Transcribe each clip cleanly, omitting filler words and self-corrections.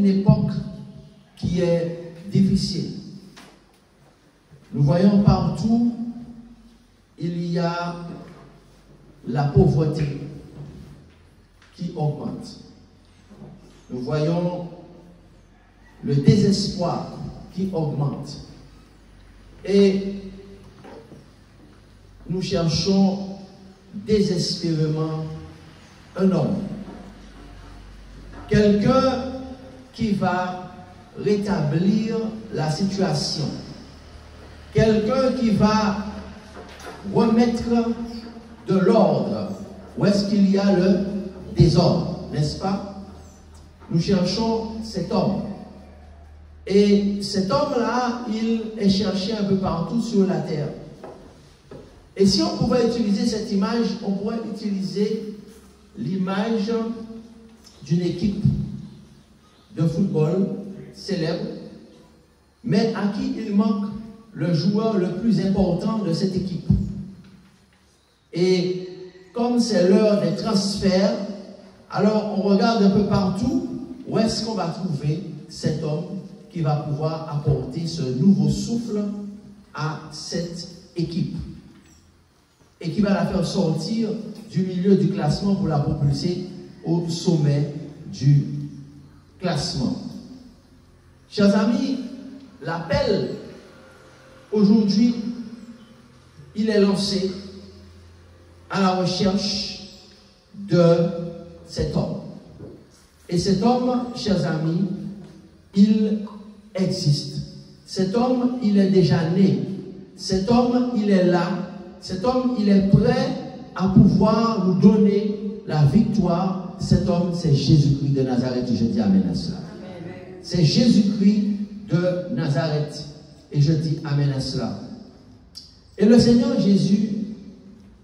une époque qui est difficile. Nous voyons partout, il y a la pauvreté qui augmente. Nous voyons le désespoir qui augmente. Et nous cherchons désespérément un homme. Quelqu'un qui va rétablir la situation. Quelqu'un qui va remettre de l'ordre où est-ce qu'il y a le désordre, n'est-ce pas? Nous cherchons cet homme. Et cet homme-là, il est cherché un peu partout sur la terre. Et si on pouvait utiliser cette image, on pourrait utiliser l'image d'une équipe de football célèbre, mais à qui il manque le joueur le plus important de cette équipe. Et comme c'est l'heure des transferts, alors on regarde un peu partout où est-ce qu'on va trouver cet homme qui va pouvoir apporter ce nouveau souffle à cette équipe et qui va la faire sortir du milieu du classement pour la propulser au sommet du classement. Chers amis, l'appel aujourd'hui, il est lancé à la recherche de cet homme. Et cet homme, chers amis, il existe. Cet homme, il est déjà né. Cet homme, il est là. Cet homme, il est prêt à pouvoir nous donner la victoire. Cet homme, c'est Jésus-Christ de Nazareth. Et je dis amen à cela. C'est Jésus-Christ de Nazareth. Et je dis amen à cela. Et le Seigneur Jésus,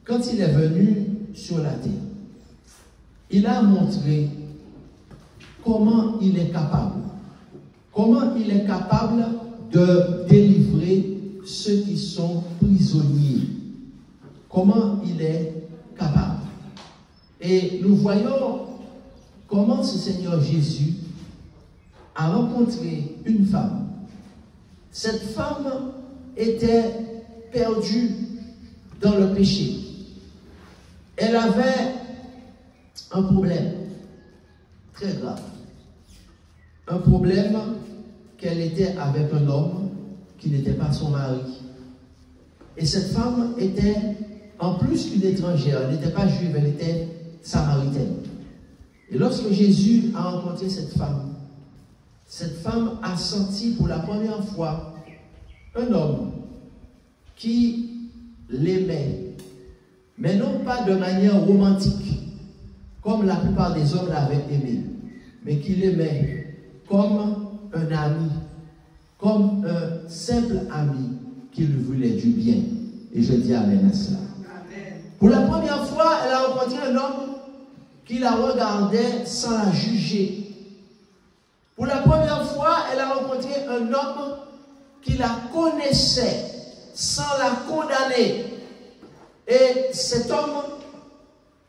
quand il est venu sur la terre, il a montré comment il est capable. Comment il est capable de délivrer ceux qui sont prisonniers. Comment il est capable. Et nous voyons comment ce Seigneur Jésus a rencontré une femme. Cette femme était perdue dans le péché. Elle avait un problème très grave. Un problème qu'elle était avec un homme qui n'était pas son mari. Et cette femme était, en plus qu'une étrangère, elle n'était pas juive, elle était samaritaine. Et lorsque Jésus a rencontré cette femme a senti pour la première fois un homme qui l'aimait, mais non pas de manière romantique, comme la plupart des hommes l'avaient aimé, mais qui l'aimait comme un ami, comme un simple ami qui lui voulait du bien. Et je dis amen à cela. Amen. Pour la première fois, elle a rencontré un homme qui la regardait sans la juger. Pour la première fois, elle a rencontré un homme qui la connaissait sans la condamner. Et cet homme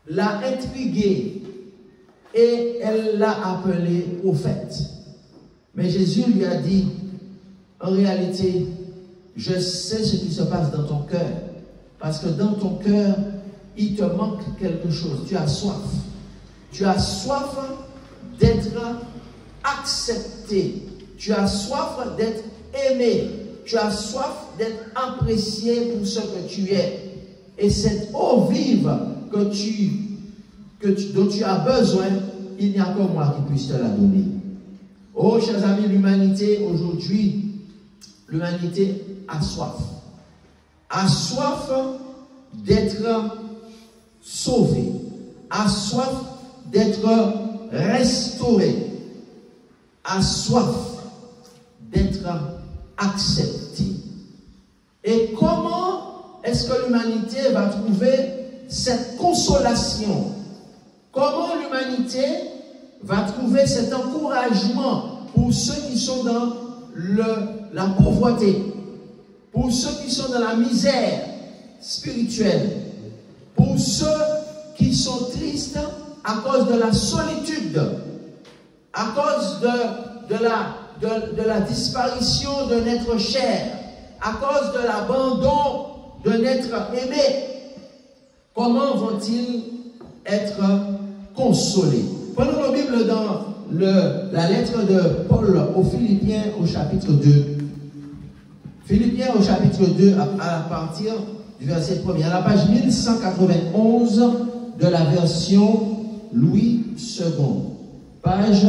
l'a intriguée et elle l'a appelé prophète. Mais Jésus lui a dit, en réalité, je sais ce qui se passe dans ton cœur. Parce que dans ton cœur, il te manque quelque chose. Tu as soif. Tu as soif d'être accepté. Tu as soif d'être aimé. Tu as soif d'être apprécié pour ce que tu es. Et cette eau vive dont tu as besoin, il n'y a que moi qui puisse te la donner. Oh, chers amis, l'humanité aujourd'hui, l'humanité a soif. A soif d'être sauvée. A soif d'être restaurée. A soif d'être acceptée. Et comment est-ce que l'humanité va trouver cette consolation? Comment l'humanité va trouver cet encouragement pour ceux qui sont dans la pauvreté, pour ceux qui sont dans la misère spirituelle, pour ceux qui sont tristes à cause de la solitude, à cause de la disparition d'un être cher, à cause de l'abandon d'un être aimé, comment vont-ils être consolés? Prenons nos Bibles dans la lettre de Paul aux Philippiens au chapitre 2. Philippiens au chapitre 2 à partir du verset 1er, à la page 1191 de la version Louis II. Page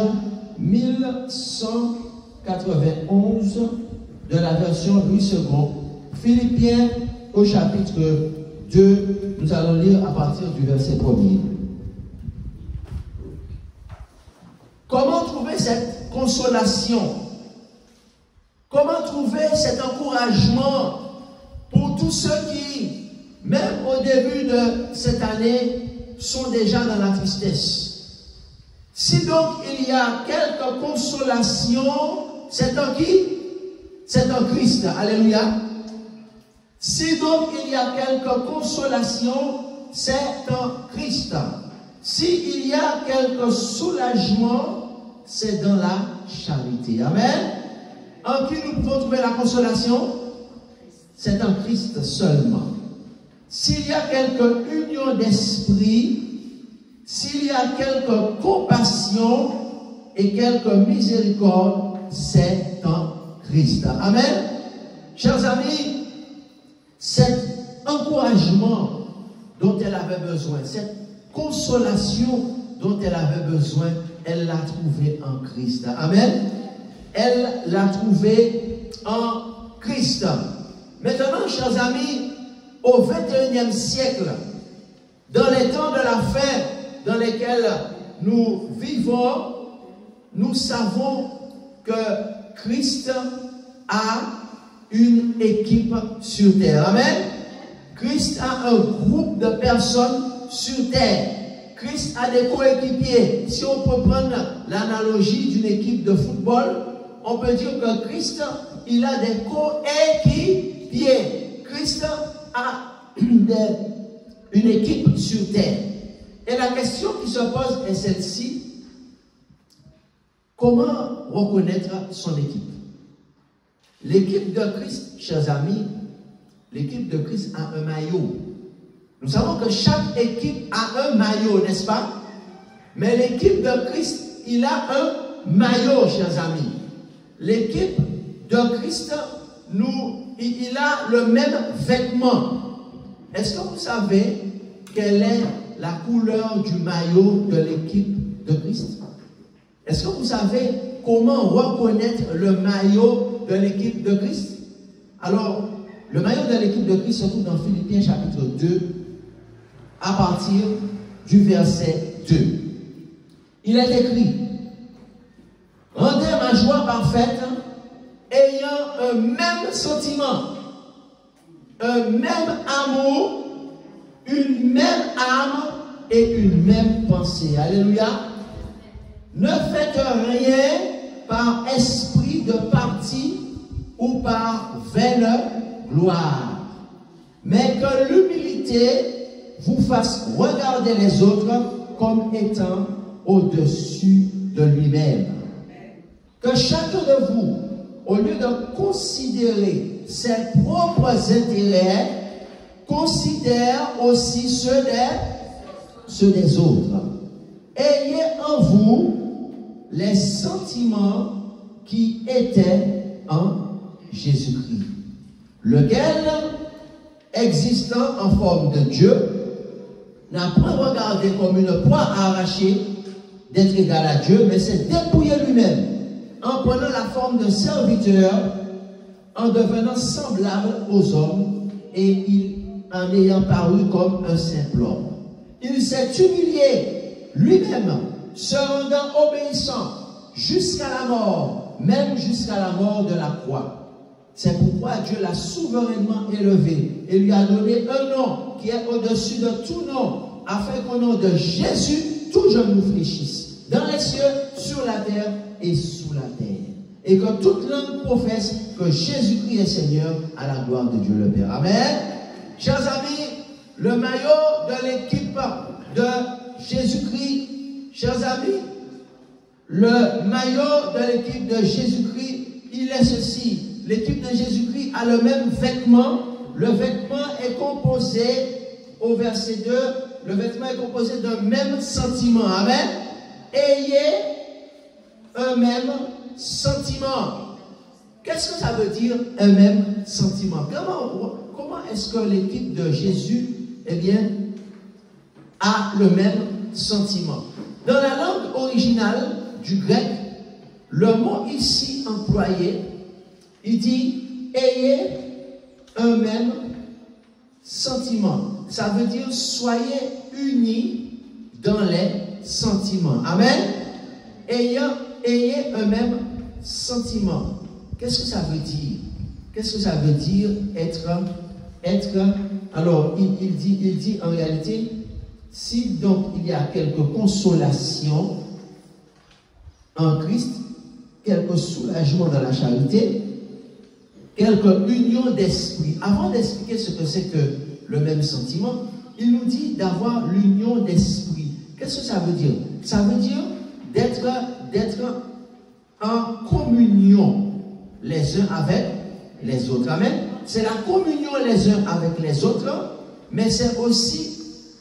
1191 de la version Louis II. Philippiens au chapitre 2, nous allons lire à partir du verset 1er. Comment trouver cette consolation? Comment trouver cet encouragement pour tous ceux qui, même au début de cette année, sont déjà dans la tristesse? Si donc il y a quelque consolation, c'est en qui? C'est en Christ. Alléluia. Si donc il y a quelque consolation, c'est en Christ. S'il y a quelque soulagement, c'est dans la charité. Amen. En qui nous pouvons trouver la consolation? C'est en Christ seulement. S'il y a quelque union d'esprit, s'il y a quelque compassion et quelque miséricorde, c'est en Christ. Amen. Chers amis, cet encouragement dont elle avait besoin, cette consolation dont elle avait besoin, elle l'a trouvé en Christ. Amen. Elle l'a trouvé en Christ. Maintenant, chers amis, au XXIe siècle, dans les temps de la fin dans lesquels nous vivons, nous savons que Christ a une équipe sur terre. Amen. Christ a un groupe de personnes sur terre. Christ a des coéquipiers. Si on peut prendre l'analogie d'une équipe de football, on peut dire que Christ, il a des coéquipiers. Christ a une équipe sur terre. Et la question qui se pose est celle-ci. Comment reconnaître son équipe? L'équipe de Christ, chers amis, l'équipe de Christ a un maillot. Nous savons que chaque équipe a un maillot, n'est-ce pas? Mais l'équipe de Christ, il a un maillot, chers amis. L'équipe de Christ, il a le même vêtement. Est-ce que vous savez quelle est la couleur du maillot de l'équipe de Christ? Est-ce que vous savez comment reconnaître le maillot de l'équipe de Christ? Alors, le maillot de l'équipe de Christ se trouve dans Philippiens chapitre 2, à partir du verset 2. Il est écrit: rendez ma joie parfaite, ayant un même sentiment, un même amour, une même âme et une même pensée. Alléluia. Ne faites rien par esprit de parti ou par vaine gloire, mais que l'humilité vous fasse regarder les autres comme étant au-dessus de lui-même. Que chacun de vous, au lieu de considérer ses propres intérêts, considère aussi ceux des autres. Ayez en vous les sentiments qui étaient en Jésus-Christ, lequel, existant en forme de Dieu, n'a point regardé comme une proie à arracher d'être égal à Dieu, mais s'est dépouillé lui-même en prenant la forme de serviteur, en devenant semblable aux hommes, et en ayant paru comme un simple homme. Il s'est humilié lui-même, se rendant obéissant jusqu'à la mort, même jusqu'à la mort de la croix. C'est pourquoi Dieu l'a souverainement élevé et lui a donné un nom qui est au-dessus de tout nom, afin qu'au nom de Jésus, tout genou fléchisse, dans les cieux, sur la terre et sous la terre. Et que toute langue professe que Jésus-Christ est Seigneur, à la gloire de Dieu le Père. Amen. Chers amis, le maillot de l'équipe de Jésus-Christ, chers amis, le maillot de l'équipe de Jésus-Christ, il est ceci. L'équipe de Jésus-Christ a le même vêtement. Le vêtement est composé, au verset 2, le vêtement est composé d'un même sentiment. Amen. Ayez un même sentiment. Qu'est-ce que ça veut dire, un même sentiment? Comment est-ce que l'équipe de Jésus, eh bien, a le même sentiment? Dans la langue originale du grec, le mot ici employé, il dit « ayez un même sentiment ». Ça veut dire « soyez unis dans les sentiments ». Amen. Ayez un même sentiment. Qu'est-ce que ça veut dire? Qu'est-ce que ça veut dire être alors, il dit en réalité, si donc il y a quelque consolation en Christ, quelque soulagement dans la charité, quelque union d'esprit. Avant d'expliquer ce que c'est que le même sentiment, il nous dit d'avoir l'union d'esprit. Qu'est-ce que ça veut dire? Ça veut dire d'être en communion les uns avec les autres. Amen. C'est la communion les uns avec les autres, mais c'est aussi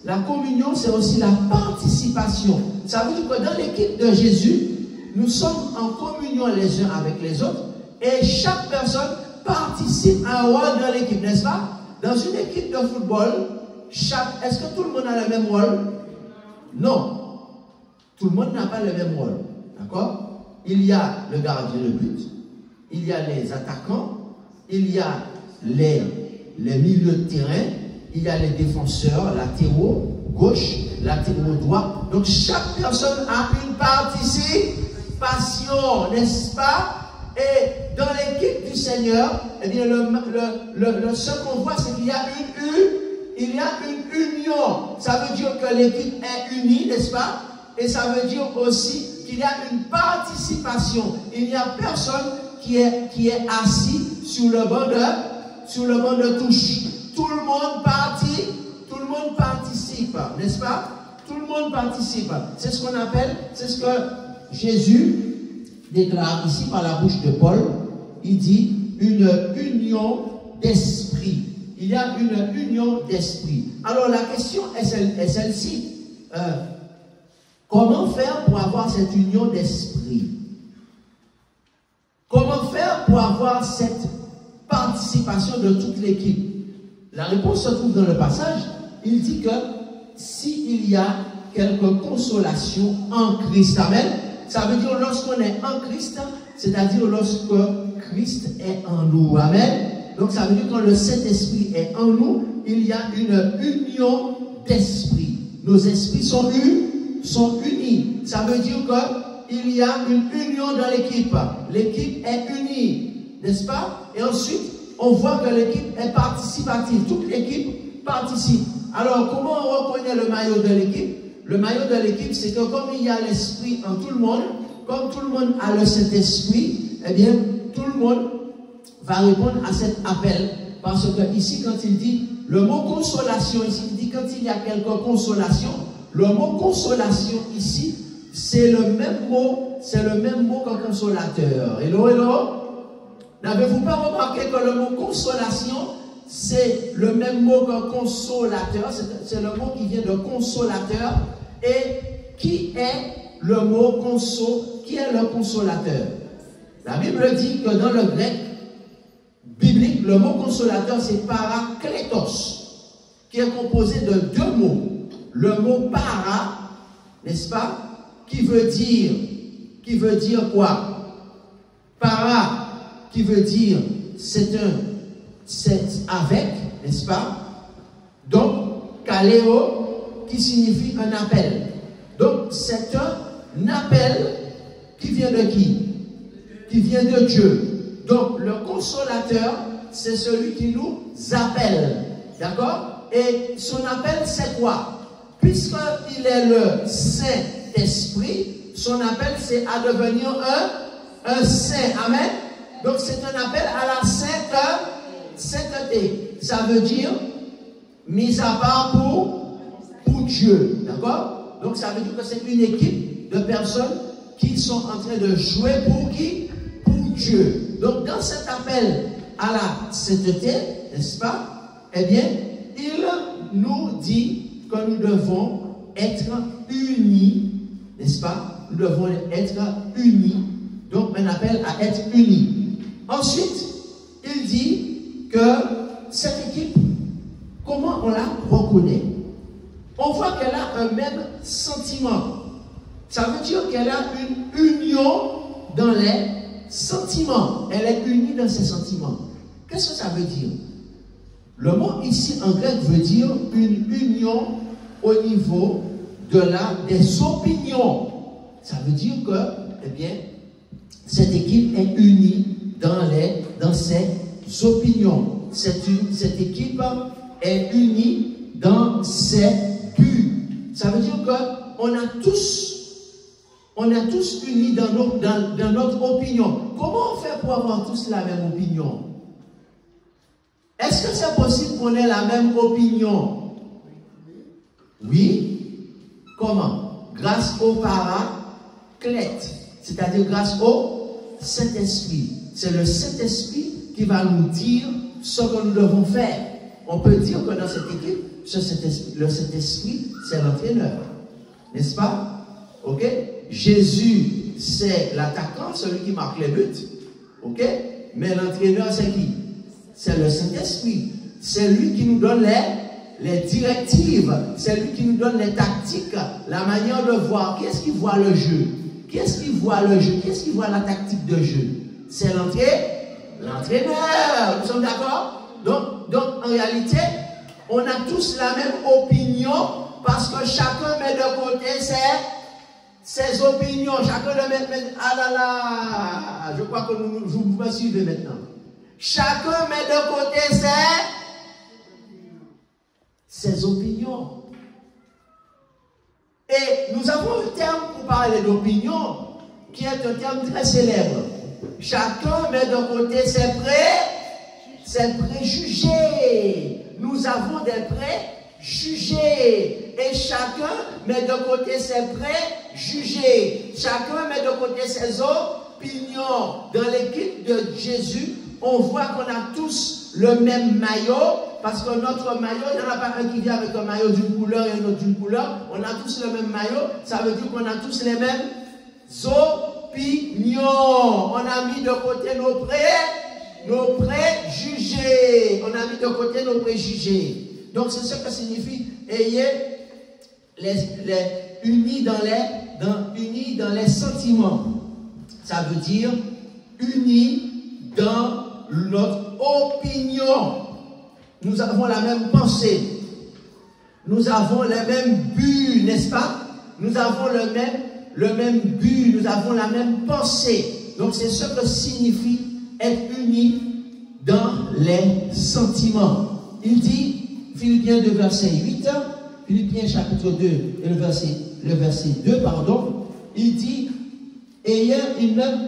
la communion, c'est aussi la participation. Ça veut dire que dans l'équipe de Jésus, nous sommes en communion les uns avec les autres et chaque personne participe à un rôle dans l'équipe, n'est-ce pas? Dans une équipe de football, est-ce que tout le monde a le même rôle? Non. Tout le monde n'a pas le même rôle. D'accord? Il y a le gardien de but, il y a les attaquants, il y a les milieux de terrain, il y a les défenseurs, latéraux gauche, latéraux droit. Donc chaque personne a une participation, n'est-ce pas? Et dans l'équipe du Seigneur, eh bien, ce qu'on voit, c'est qu'il y a une union. Ça veut dire que l'équipe est unie, n'est-ce pas? Et ça veut dire aussi qu'il y a une participation. Il n'y a personne qui est assis sur le banc de touche. Tout le monde participe, n'est-ce pas? Tout le monde participe. C'est ce qu'on appelle, c'est ce que Jésus déclare ici par la bouche de Paul. Il dit une union d'esprit. Il y a une union d'esprit. Alors la question est celle-ci. Comment faire pour avoir cette union d'esprit? Comment faire pour avoir cette participation de toute l'équipe? La réponse se trouve dans le passage. Il dit que s'il y a quelque consolation en Christ, amen, ça veut dire lorsqu'on est en Christ, c'est-à-dire lorsque Christ est en nous, amen. Donc ça veut dire que quand le Saint-Esprit est en nous, il y a une union d'esprit. Nos esprits sont unis. Ça veut dire qu'il y a une union dans l'équipe. L'équipe est unie, n'est-ce pas? Et ensuite, on voit que l'équipe est participative. Toute l'équipe participe. Alors, comment on reconnaît le maillot de l'équipe? Le maillot de l'équipe, c'est que comme il y a l'esprit en tout le monde, comme tout le monde a le Saint-Esprit, eh bien, tout le monde va répondre à cet appel. Parce que ici, quand il dit le mot consolation, ici, il dit quand il y a quelque consolation, le mot consolation ici, c'est le même mot que consolateur. Hello, hello. N'avez-vous pas remarqué que le mot consolation, c'est le même mot que consolateur, c'est le mot qui vient de consolateur. Et qui est le mot qui est le consolateur? La Bible dit que dans le grec biblique, le mot consolateur, c'est parakletos, qui est composé de deux mots. Le mot para, n'est-ce pas, qui veut dire quoi? Para, qui veut dire c'est avec, n'est-ce pas? Donc, kaleo, qui signifie un appel. Donc, c'est un appel qui vient de qui? Qui vient de Dieu. Donc, le consolateur, c'est celui qui nous appelle. D'accord? Et son appel, c'est quoi? Puisqu'il est le Saint-Esprit, son appel, c'est à devenir un saint. Amen? Donc, c'est un appel à la sainteté. Ça veut dire mis à part pour Dieu. D'accord? Donc, ça veut dire que c'est une équipe de personnes qui sont en train de jouer pour qui? Pour Dieu. Donc, dans cet appel à la sainteté, n'est-ce pas? Eh bien, il nous dit que nous devons être unis, n'est-ce pas? Nous devons être unis. Donc, un appel à être unis. Ensuite, il dit que cette équipe, comment on la reconnaît? On voit qu'elle a un même sentiment. Ça veut dire qu'elle a une union dans les sentiments. Elle est unie dans ses sentiments. Qu'est-ce que ça veut dire? Le mot ici en grec veut dire une union au niveau des opinions. Ça veut dire que, eh bien, cette équipe est unie dans ses opinions. Cette équipe est unie dans ses buts. Ça veut dire qu'on a tous unis dans notre opinion. Comment on fait pour avoir tous la même opinion? Est-ce que c'est possible qu'on ait la même opinion? Oui. Comment? Grâce au Paraclète, c'est-à-dire grâce au Saint-Esprit. C'est le Saint-Esprit qui va nous dire ce que nous devons faire. On peut dire que dans cette équipe, le Saint-Esprit, c'est l'entraîneur. N'est-ce pas? Ok? Jésus, c'est l'attaquant, celui qui marque les buts. Ok? Mais l'entraîneur, c'est qui? C'est le Saint-Esprit. C'est lui qui nous donne les directives. C'est lui qui nous donne les tactiques, la manière de voir. Qui est-ce qui voit le jeu? Qui est-ce qui voit le jeu? Qui est-ce qui voit la tactique de jeu? C'est l'entraîneur. Nous sommes d'accord? Donc, en réalité, on a tous la même opinion parce que chacun met de côté ses opinions. Chacun de met. Ah là là! Je crois que vous me suivez maintenant. Chacun met de côté ses opinions. Et nous avons un terme pour parler d'opinion qui est un terme très célèbre. Chacun met de côté ses préjugés. Nous avons des préjugés. Et chacun met de côté ses préjugés. Chacun met de côté ses opinions. Dans l'équipe de Jésus, on voit qu'on a tous le même maillot, parce que notre maillot, il n'y en a pas un qui vient avec un maillot d'une couleur et un autre d'une couleur. On a tous le même maillot, ça veut dire qu'on a tous les mêmes opinions. On a mis de côté nos préjugés. On a mis de côté nos préjugés. Donc c'est ce que signifie ayez unis dans les sentiments. Ça veut dire unis dans notre opinion. Nous avons la même pensée. Nous avons les mêmes buts, n'est-ce pas? Nous avons le même but. Nous avons la même pensée. Donc c'est ce que signifie être unis dans les sentiments. Il dit, Philippiens 2, verset 8, Philippiens chapitre 2, et le verset 2, pardon, il dit, ayant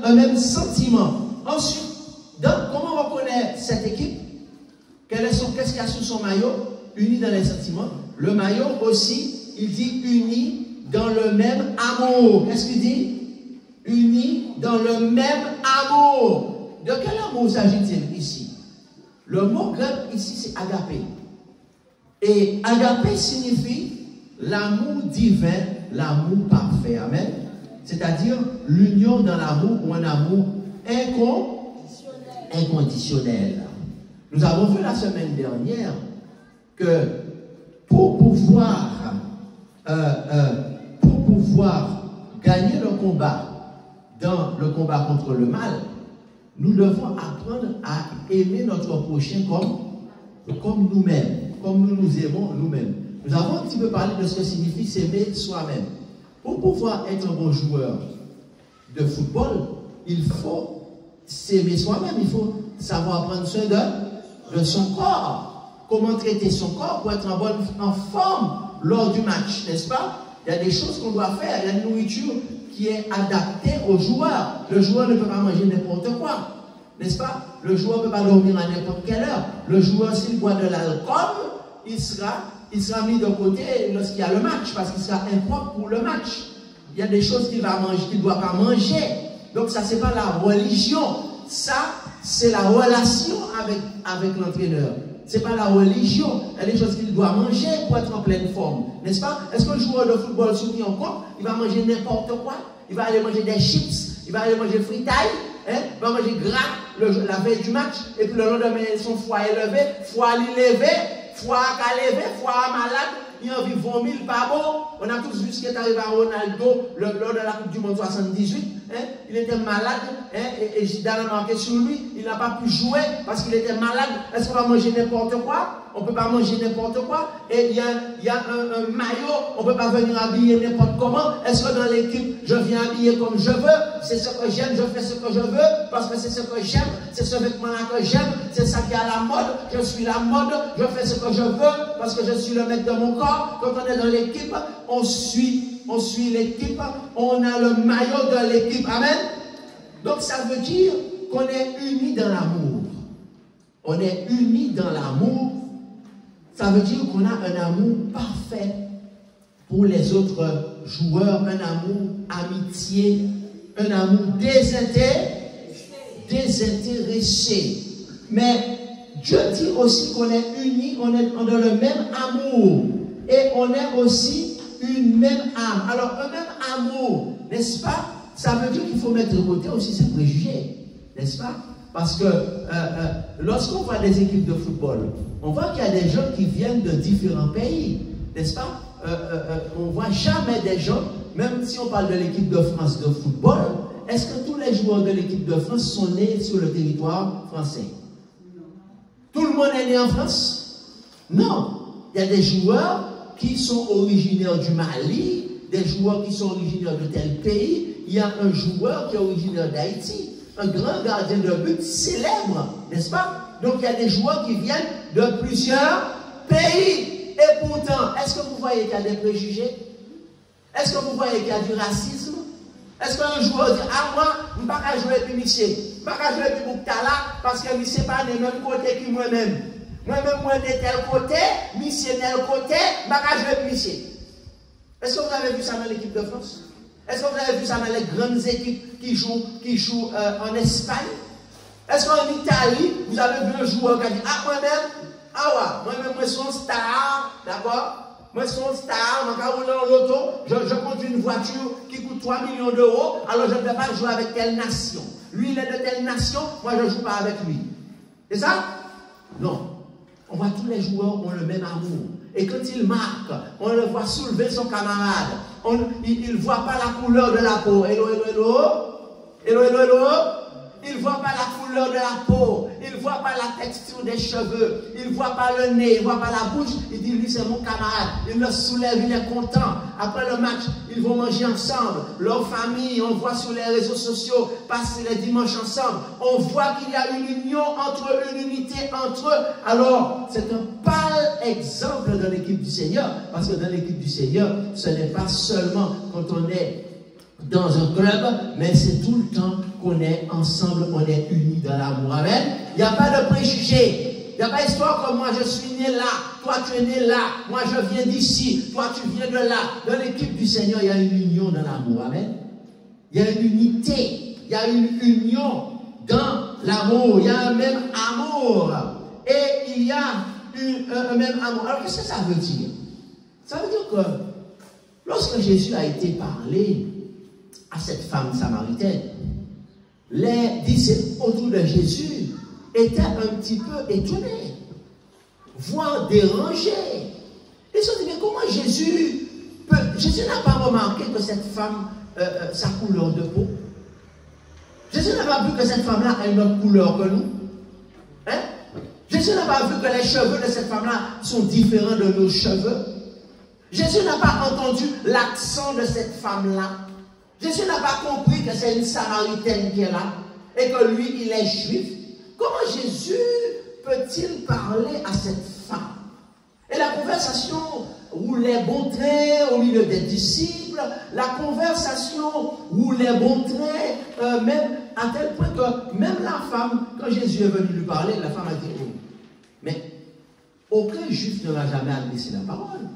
un même sentiment. Ensuite, comment on reconnaît cette équipe? Qu'est-ce qu'il y a sur son maillot? Unis dans les sentiments. Le maillot aussi, il dit unis dans le même amour. Qu'est-ce qu'il dit? Unis dans le même amour. De quel amour s'agit-il ici? Le mot grec ici, c'est agapé. Et agapé signifie l'amour divin, l'amour parfait. Amen. C'est-à-dire l'union dans l'amour ou un amour inconditionnel. Nous avons vu la semaine dernière que pour pouvoir gagner le combat dans le combat contre le mal, nous devons apprendre à aimer notre prochain comme nous-mêmes, comme nous nous aimons nous-mêmes. Nous avons un petit peu parlé de ce que signifie s'aimer soi-même. Pour pouvoir être un bon joueur de football, il faut s'aimer soi-même, il faut savoir prendre soin de son corps, comment traiter son corps pour être en forme lors du match, n'est-ce pas? Il y a des choses qu'on doit faire, il y a une nourriture qui est adaptée au joueur. Le joueur ne peut pas manger n'importe quoi, n'est-ce pas? Le joueur ne peut pas dormir à n'importe quelle heure. Le joueur, s'il boit de l'alcool, il sera mis de côté lorsqu'il y a le match, parce qu'il sera impropre pour le match. Il y a des choses qu'il va manger, qu'il ne doit pas manger. Donc ça, ce n'est pas la religion. Ça, c'est la relation avec l'entraîneur. Ce n'est pas la religion. Il y a des choses qu'il doit manger pour être en pleine forme. N'est-ce pas? Est-ce qu'un joueur de football sur qui on compte, il va manger n'importe quoi? Il va aller manger des chips, il va aller manger fritaille, hein? Il va manger gras la veille du match, et puis le lendemain, son foie est levé, foie levé, foie malade. Il a envie de vomir, pas bon. On a tous vu ce qui est arrivé à Ronaldo lors de la Coupe du Monde 78. Hein? Il était malade. Hein? Et Zidane a marqué sur lui. Il n'a pas pu jouer parce qu'il était malade. Est-ce qu'on va manger n'importe quoi? On ne peut pas manger n'importe quoi. Et il y a un maillot. On ne peut pas venir habiller n'importe comment. Est-ce que dans l'équipe, je viens habiller comme je veux? C'est ce que j'aime, je fais ce que je veux. Parce que c'est ce que j'aime. C'est ce vêtement-là que j'aime. C'est ça qui est à la mode. Je suis la mode. Je fais ce que je veux. Parce que je suis le maître de mon corps. Quand on est dans l'équipe, on suit l'équipe. On a le maillot de l'équipe. Amen. Donc ça veut dire qu'on est unis dans l'amour. On est unis dans l'amour. Ça veut dire qu'on a un amour parfait pour les autres joueurs, un amour amitié, un amour désintéressé. Mais Dieu dit aussi qu'on est unis, on a le même amour et on est aussi une même âme. Alors un même amour, n'est-ce pas? Ça veut dire qu'il faut mettre de côté aussi ses préjugés, n'est-ce pas? Parce que lorsqu'on voit des équipes de football, on voit qu'il y a des gens qui viennent de différents pays, n'est-ce pas? On ne voit jamais des gens, même si on parle de l'équipe de France de football, est-ce que tous les joueurs de l'équipe de France sont nés sur le territoire français? Tout le monde est né en France? Non. Il y a des joueurs qui sont originaires du Mali, des joueurs qui sont originaires de tel pays. Il y a un joueur qui est originaire d'Haïti. Un grand gardien de but célèbre, n'est-ce pas? Donc il y a des joueurs qui viennent de plusieurs pays. Et pourtant, est-ce que vous voyez qu'il y a des préjugés? Est-ce que vous voyez qu'il y a du racisme? Est-ce qu'un joueur dit, ah moi, je ne peux pas jouer plus Miché, je ne peux pas jouer plus Bouktala parce que Miché n'est pas du même côté que moi-même. Moi-même, moi de tel côté, Miché tel côté, je ne peux pas jouer plus Miché. Est-ce que vous avez vu ça dans l'équipe de France? Est-ce que vous avez vu ça dans les grandes équipes qui jouent en Espagne? Est-ce qu'en Italie, vous avez vu un joueur qui a dit, ah moi-même, moi-même, moi, je suis un star, d'accord? Moi, je suis un star, je vais rouler en loto, je conduis une voiture qui coûte 3 millions d'euros, alors je ne vais pas jouer avec telle nation. Lui, il est de telle nation, moi, je ne joue pas avec lui. C'est ça? Non. On voit tous les joueurs ont le même amour. Et quand il marque, on le voit soulever son camarade. Il ne voit pas la couleur de la peau. Hello, hello, hello. Hello, hello, hello. Il ne voit pas la couleur de la peau. Il ne voit pas la texture des cheveux. Il ne voit pas le nez. Il ne voit pas la bouche. Il dit, lui, c'est mon camarade. Il le soulève, il est content. Après le match, ils vont manger ensemble. Leur famille, on voit sur les réseaux sociaux, passer les dimanches ensemble. On voit qu'il y a une union entre eux, une unité entre eux. Alors, c'est un pâle exemple de l'équipe du Seigneur. Parce que dans l'équipe du Seigneur, ce n'est pas seulement quand on est dans un club, mais c'est tout le temps qu'on est ensemble, on est unis dans l'amour. Amen. Il n'y a pas de préjugés. Il n'y a pas d'histoire comme moi, je suis né là, toi tu es né là, moi je viens d'ici, toi tu viens de là. Dans l'équipe du Seigneur, il y a une union dans l'amour. Amen. Il y a une unité, il y a une union dans l'amour. Il y a un même amour. Et il y a un même amour. Alors qu'est-ce que ça veut dire? Ça veut dire que lorsque Jésus a été parlé à cette femme samaritaine, les disciples autour de Jésus étaient un petit peu étonnés, voire dérangés. Ils se sont dit, mais comment Jésus n'a pas remarqué que cette femme, sa couleur de peau? Jésus n'a pas vu que cette femme-là a une autre couleur que nous? Hein? Jésus n'a pas vu que les cheveux de cette femme-là sont différents de nos cheveux? Jésus n'a pas entendu l'accent de cette femme-là? Jésus n'a pas compris que c'est une Samaritaine qui est là et que lui, il est juif. Comment Jésus peut-il parler à cette femme? Et la conversation roulait bon train au milieu des disciples. La conversation roulait bon train, même à tel point que même la femme, quand Jésus est venu lui parler, la femme a dit, oh, mais aucun juif ne m'a jamais adressé la parole.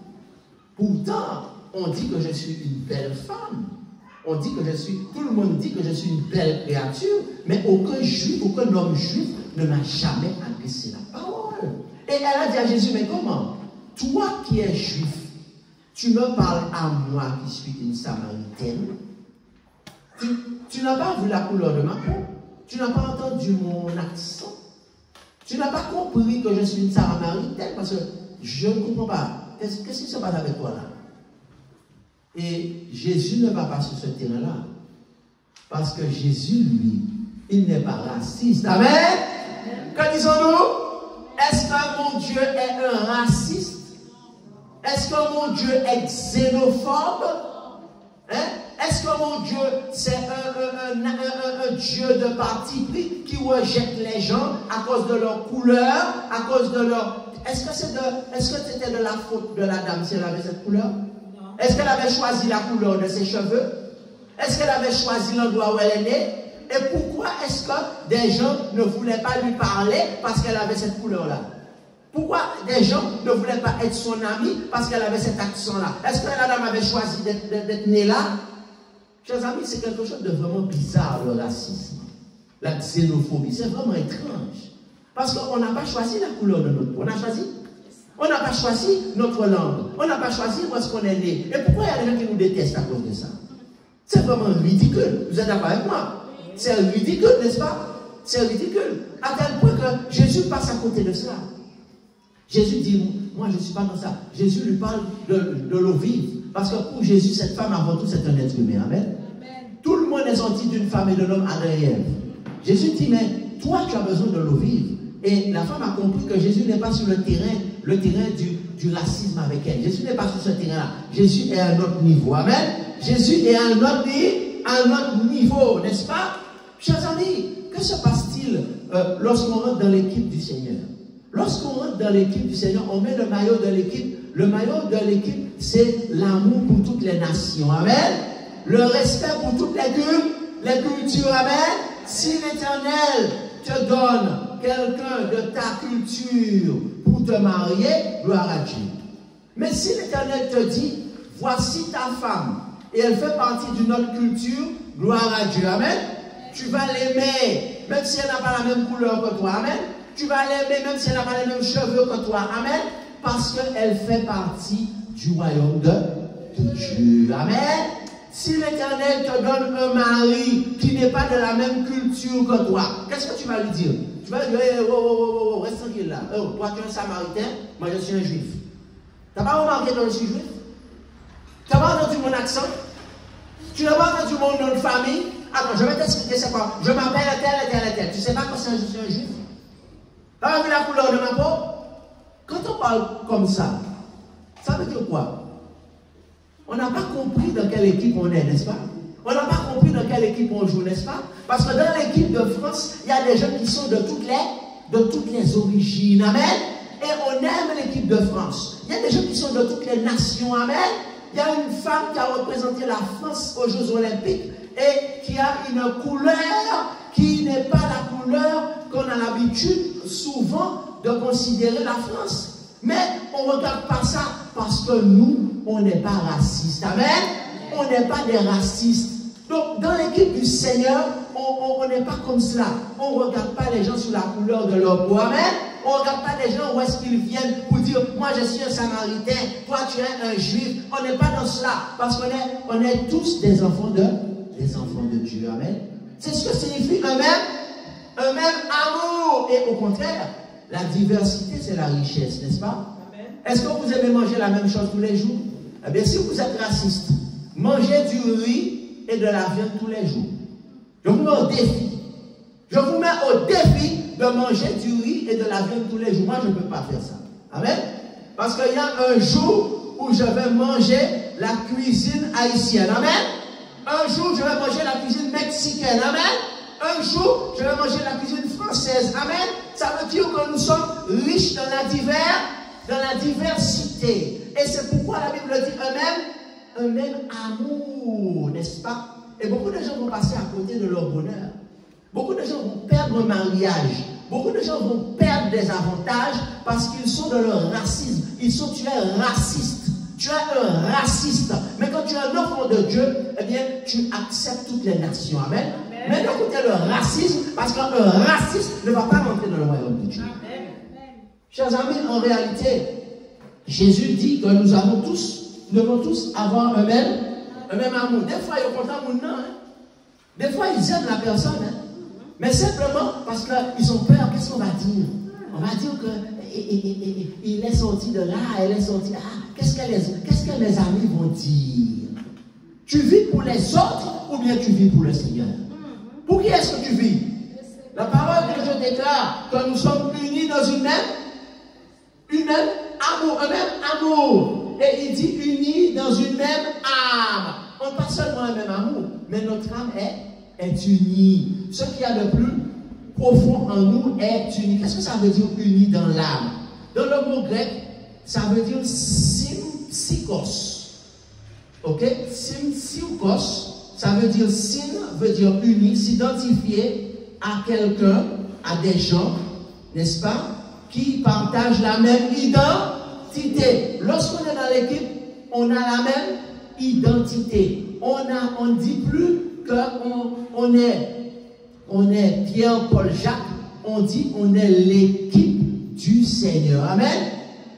Pourtant, on dit que je suis une belle femme. On dit que tout le monde dit que je suis une belle créature, mais aucun juif, aucun homme juif ne m'a jamais adressé la parole. Et elle a dit à Jésus, mais comment? Toi qui es juif, tu me parles à moi qui suis une Samaritaine. Tu n'as pas vu la couleur de ma peau. Tu n'as pas entendu mon accent. Tu n'as pas compris que je suis une Samaritaine parce que je ne comprends pas. Qu'est-ce qui se passe avec toi là? Et Jésus ne va pas sur ce terrain-là. Parce que Jésus, lui, il n'est pas raciste. Amen? Que disons-nous? Est-ce que mon Dieu est un raciste? Est-ce que mon Dieu est xénophobe? Hein? Est-ce que mon Dieu, c'est un Dieu de parti pris qui rejette les gens à cause de leur couleur, à cause de leur... Est-ce que c'était de la faute de la dame si elle avait cette couleur? Est-ce qu'elle avait choisi la couleur de ses cheveux? Est-ce qu'elle avait choisi l'endroit où elle est née? Et pourquoi est-ce que des gens ne voulaient pas lui parler parce qu'elle avait cette couleur-là? Pourquoi des gens ne voulaient pas être son amie parce qu'elle avait cet accent-là? Est-ce que la dame avait choisi d'être née là? Chers amis, c'est quelque chose de vraiment bizarre, le racisme. La xénophobie, c'est vraiment étrange. Parce qu'on n'a pas choisi la couleur de notre peau. On a choisi? On n'a pas choisi notre langue. On n'a pas choisi où est-ce qu'on est né. Et pourquoi il y a des gens qui nous détestent à cause de ça? C'est vraiment ridicule. Vous êtes d'accord avec moi? C'est ridicule, n'est-ce pas? C'est ridicule. À tel point que Jésus passe à côté de cela. Jésus dit, moi je ne suis pas dans ça. Jésus lui parle de l'eau vive. Parce que pour Jésus, cette femme avant tout, c'est un être humain. Amen. Tout le monde est sorti d'une femme et d'un homme à derrière. Jésus dit, mais toi tu as besoin de l'eau vive. Et la femme a compris que Jésus n'est pas sur le terrain du racisme avec elle. Jésus n'est pas sur ce terrain-là. Jésus est à un autre niveau. Amen. Jésus est à un autre niveau, n'est-ce pas? Chers amis, que se passe-t-il lorsqu'on rentre dans l'équipe du Seigneur? Lorsqu'on rentre dans l'équipe du Seigneur, on met le maillot de l'équipe. Le maillot de l'équipe, c'est l'amour pour toutes les nations. Amen. Le respect pour toutes les cultures. Amen. Si l'Éternel te donne quelqu'un de ta culture pour te marier, gloire à Dieu. Mais si l'Éternel te dit, voici ta femme, et elle fait partie d'une autre culture, gloire à Dieu. Amen. Tu vas l'aimer, même si elle n'a pas la même couleur que toi. Amen. Tu vas l'aimer, même si elle n'a pas les mêmes cheveux que toi. Amen. Parce qu'elle fait partie du royaume de Dieu. Amen. Si l'Éternel te donne un mari qui n'est pas de la même culture que toi, qu'est-ce que tu vas lui dire? Tu vas lui dire, oh, reste tranquille là. Oh, toi tu es un Samaritain, moi je suis un juif. Tu n'as pas remarqué que je suis juif? Tu n'as pas entendu mon accent? Tu n'as pas entendu mon nom de famille? Attends, je vais t'expliquer c'est quoi. Je m'appelle tel. Tu ne sais pas que je suis un juif? Tu as vu la couleur de ma peau? Quand on parle comme ça veut dire quoi? On n'a pas compris dans quelle équipe on est, n'est-ce pas? On n'a pas compris dans quelle équipe on joue, n'est-ce pas? Parce que dans l'équipe de France, il y a des gens qui sont de toutes les origines. Amen. Et on aime l'équipe de France. Il y a des gens qui sont de toutes les nations. Amen. Il y a une femme qui a représenté la France aux Jeux Olympiques et qui a une couleur qui n'est pas la couleur qu'on a l'habitude souvent de considérer la France. Mais on ne regarde pas ça parce que nous, on n'est pas racistes. Amen. On n'est pas des racistes. Donc, dans l'équipe du Seigneur, on n'est pas comme cela. On ne regarde pas les gens sur la couleur de leur peau. Amen. On ne regarde pas les gens où est-ce qu'ils viennent pour dire, moi je suis un Samaritain, toi tu es un Juif. On n'est pas dans cela. Parce qu'on est tous des enfants de Dieu. Amen. C'est ce que signifie un même amour. Et au contraire, la diversité, c'est la richesse, n'est-ce pas? Est-ce que vous aimez manger la même chose tous les jours? Eh bien, si vous êtes raciste, mangez du riz et de la viande tous les jours. Je vous mets au défi. Je vous mets au défi de manger du riz et de la viande tous les jours. Moi, je ne peux pas faire ça. Amen. Parce qu'il y a un jour où je vais manger la cuisine haïtienne. Amen. Un jour, je vais manger la cuisine mexicaine. Amen. Un jour, je vais manger la cuisine française. Amen. Ça veut dire que nous sommes riches dans la diversité. Et c'est pourquoi la Bible dit un même amour, n'est-ce pas? Et beaucoup de gens vont passer à côté de leur bonheur. Beaucoup de gens vont perdre un mariage. Beaucoup de gens vont perdre des avantages parce qu'ils sont de leur racisme. Tu es raciste. Tu es un raciste. Mais quand tu es un enfant de Dieu, eh bien, tu acceptes toutes les nations. Amen. Mais écoutez le racisme, parce qu'un raciste ne va pas rentrer dans le royaume de Dieu. Amen. Chers amis, en réalité, Jésus dit que nous devons tous avoir un même amour. Des fois, ils ont content mon nom. Des fois, ils aiment la personne. Mais simplement parce qu'ils ont peur. Qu'est-ce qu'on va dire? On va dire qu'il est sorti de là, elle est sortie. Qu'est-ce que mes amis vont dire? Tu vis pour les autres ou bien tu vis pour le Seigneur? Pour qui est-ce que tu vis? La parole que je déclare, que nous sommes unis dans un même amour. Et il dit unis dans une même âme. On n'a pas seulement un même amour, mais notre âme est unie. Ce qu'il y a de plus profond en nous est uni. Qu'est-ce que ça veut dire uni dans l'âme? Dans le mot grec, ça veut dire sympsychos. Ok? Sympsychos, ça veut dire veut dire uni, s'identifier à quelqu'un, à des gens, n'est-ce pas, qui partagent la même identité. Lorsqu'on est dans l'équipe, on a la même identité. On ne dit plus qu'on est Pierre, Paul, Jacques. On dit on est l'équipe du Seigneur. Amen.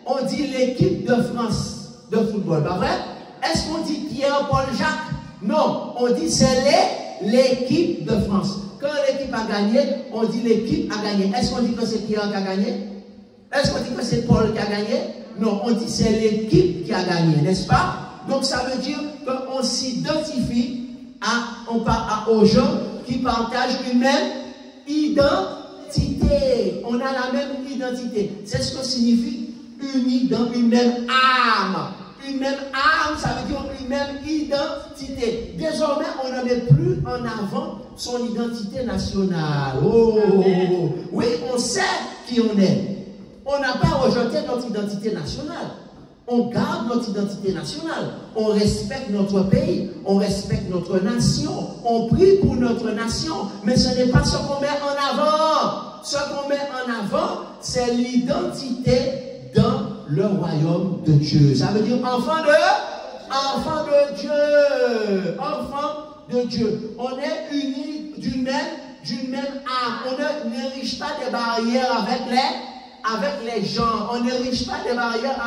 On dit l'équipe de France de football. Pas vrai? Est-ce qu'on dit Pierre, Paul, Jacques? Non. On dit c'est l'équipe de France. Quand l'équipe a gagné, on dit l'équipe a gagné. Est-ce qu'on dit que c'est Pierre qui a gagné? Est-ce qu'on dit que c'est Paul qui a gagné? Non, on dit c'est l'équipe qui a gagné, n'est-ce pas? Donc ça veut dire qu'on s'identifie aux gens qui partagent une même identité. On a la même identité. C'est ce que signifie unis dans une même âme. Une même âme, ça veut dire une même identité. Désormais, on ne met plus en avant son identité nationale. Oui, on sait qui on est. On n'a pas rejeté notre identité nationale. On garde notre identité nationale. On respecte notre pays. On respecte notre nation. On prie pour notre nation. Mais ce n'est pas ce qu'on met en avant. Ce qu'on met en avant, c'est l'identité dans le royaume de Dieu. Ça veut dire enfant de Dieu. Enfant de Dieu. On est unis d'une même âme. On n'érige pas des barrières avec les gens. On n'érige pas des barrières